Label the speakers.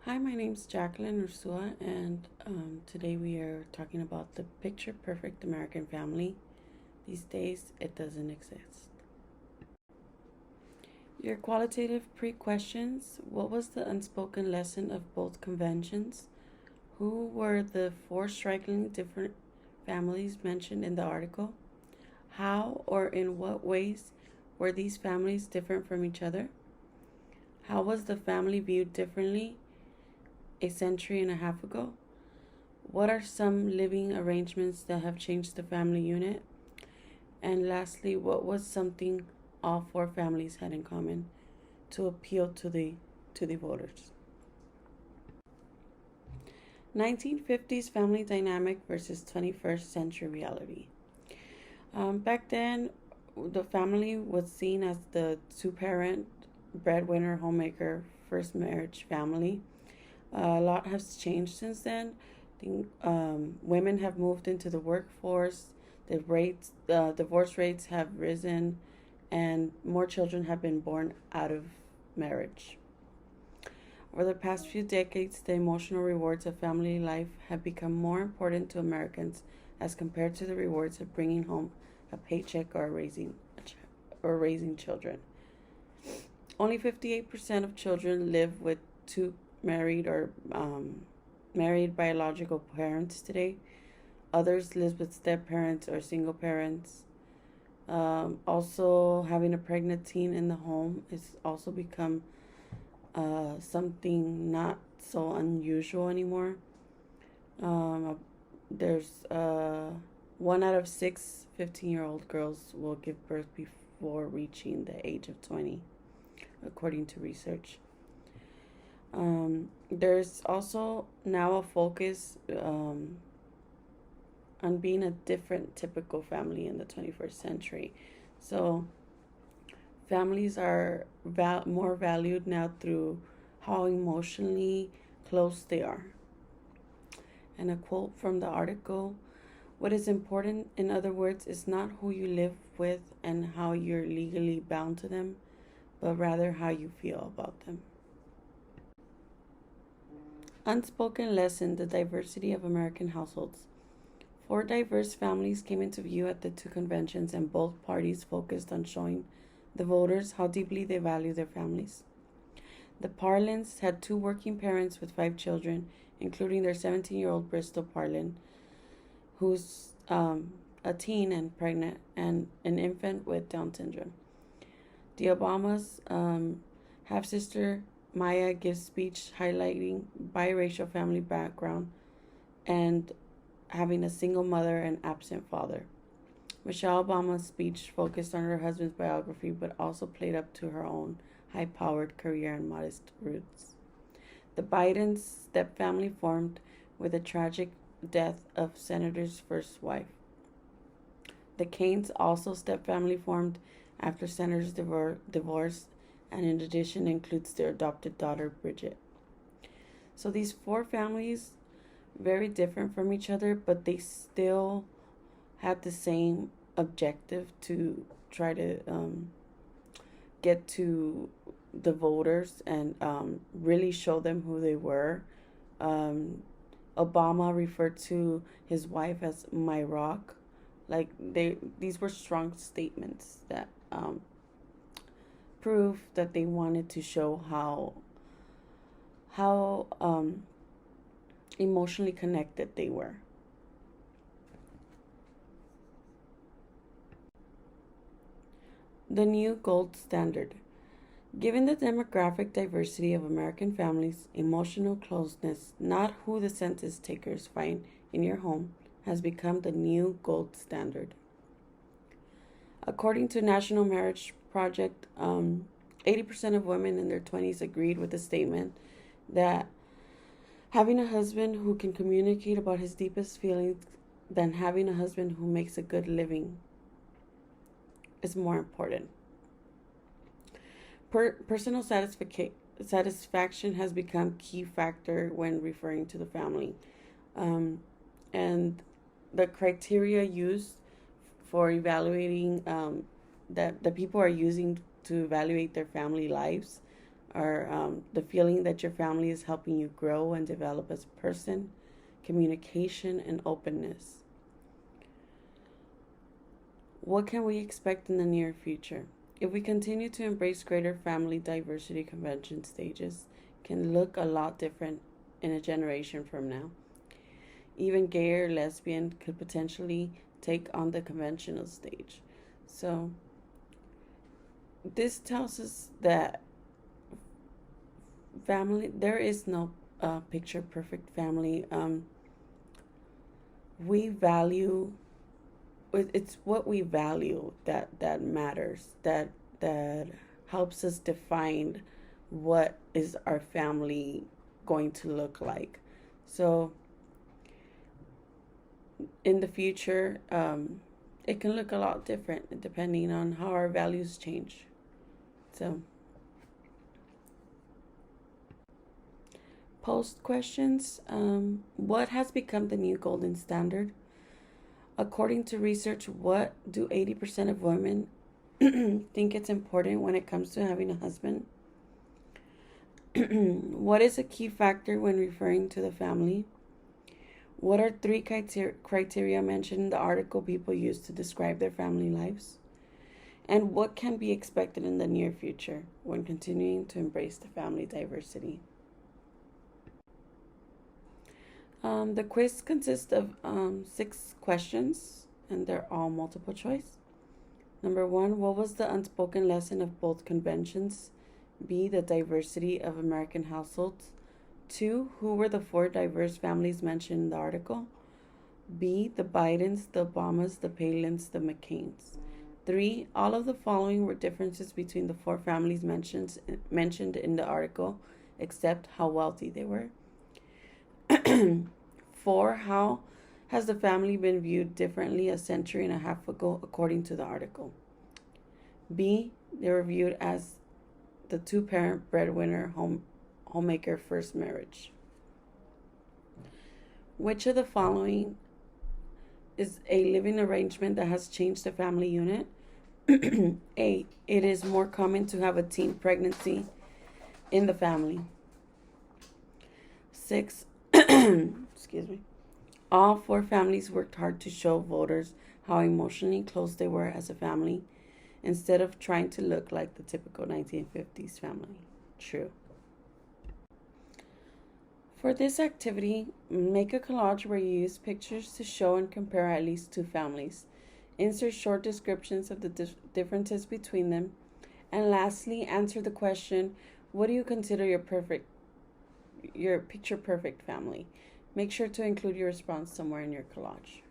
Speaker 1: Hi, my name's Jacqueline Ursua, and today we are talking about the picture perfect American family. These days, it doesn't exist. Your qualitative pre questions: what was the unspoken lesson of both conventions? Who were the four strikingly different families mentioned in the article? How or in what ways were these families different from each other? How was the family viewed differently a century and a half ago? What are some living arrangements that have changed the family unit? And lastly, what was something all four families had in common to appeal to the voters? 1950s family dynamic versus 21st century reality. Back then, the family was seen as the two-parent breadwinner homemaker first marriage family. A lot has changed since then. I think women have moved into the workforce. The divorce rates have risen, and more children have been born out of marriage. Over the past few decades, the emotional rewards of family life have become more important to Americans as compared to the rewards of bringing home a paycheck or raising children. Only 58% of children live with two married or married biological parents today. Others live with step parents or single parents. Also, having a pregnant teen in the home is also become something not so unusual anymore. Um, there's one out of six 15-year-old girls will give birth before reaching the age of 20, according to research. There's also now a focus on being a different typical family in the 21st century. So, families are more valued now through how emotionally close they are. And a quote from the article: what is important, in other words, is not who you live with and how you're legally bound to them, but rather how you feel about them. Unspoken lesson: the diversity of American households. Four diverse families came into view at the two conventions, and both parties focused on showing the voters how deeply they value their families. The Parlins had two working parents with five children, including their 17-year-old Bristol Parlin, who's a teen and pregnant, and an infant with Down syndrome. The Obamas' half sister Maya gives speech highlighting biracial family background and having a single mother and absent father. Michelle Obama's speech focused on her husband's biography but also played up to her own high powered career and modest roots. The Bidens' stepfamily formed with the tragic death of Senator's first wife. The Caines also stepfamily formed after Senator's divorce, and in addition includes their adopted daughter Bridget. So these four families, very different from each other, but they still had the same objective to try to get to the voters and really show them who they were. Um, Obama referred to his wife as my rock. Like these were strong statements that prove that they wanted to show how emotionally connected they were. The new gold standard. Given the demographic diversity of American families, emotional closeness, not who the census takers find in your home, has become the new gold standard. According to National Marriage Project, 80% of women in their 20s agreed with the statement that having a husband who can communicate about his deepest feelings than having a husband who makes a good living is more important. Personal satisfaction has become key factor when referring to the family, um, and the criteria used for evaluating that the people are using to evaluate their family lives are the feeling that your family is helping you grow and develop as a person, communication, and openness. What can we expect in the near future? If we continue to embrace greater family diversity, convention stages can look a lot different in a generation from now. Even gay or lesbian could potentially take on the conventional stage. So, this tells us that family, there is no picture perfect family. We value, it's what we value that matters, that helps us define what is our family going to look like. So in the future, it can look a lot different depending on how our values change. So, post questions. What has become the new golden standard? According to research, what do 80% of women think it's important when it comes to having a husband? What is a key factor when referring to the family? What are three criteria mentioned in the article people use to describe their family lives? And what can be expected in the near future when continuing to embrace the family diversity? The quiz consists of 6 questions, and they're all multiple choice. Number 1, what was the unspoken lesson of both conventions? B, the diversity of American households. 2, who were the 4 diverse families mentioned in the article? B, the Bidens, the Obamas, the Palins, the McCains. 3, all of the following were differences between the 4 families mentioned in the article, except how wealthy they were. 4, how has the family been viewed differently a century and a half ago according to the article? B, they were viewed as the 2-parent breadwinner homemaker first marriage. Which of the following is a living arrangement that has changed the family unit? A, it is more common to have a teen pregnancy in the family. 6, excuse me. All 4 families worked hard to show voters how emotionally close they were as a family instead of trying to look like the typical 1950s family. True. For this activity, make a collage where you use pictures to show and compare at least 2 families. Insert short descriptions of the differences between them. And lastly, answer the question, what do you consider your picture perfect family? Make sure to include your response somewhere in your collage.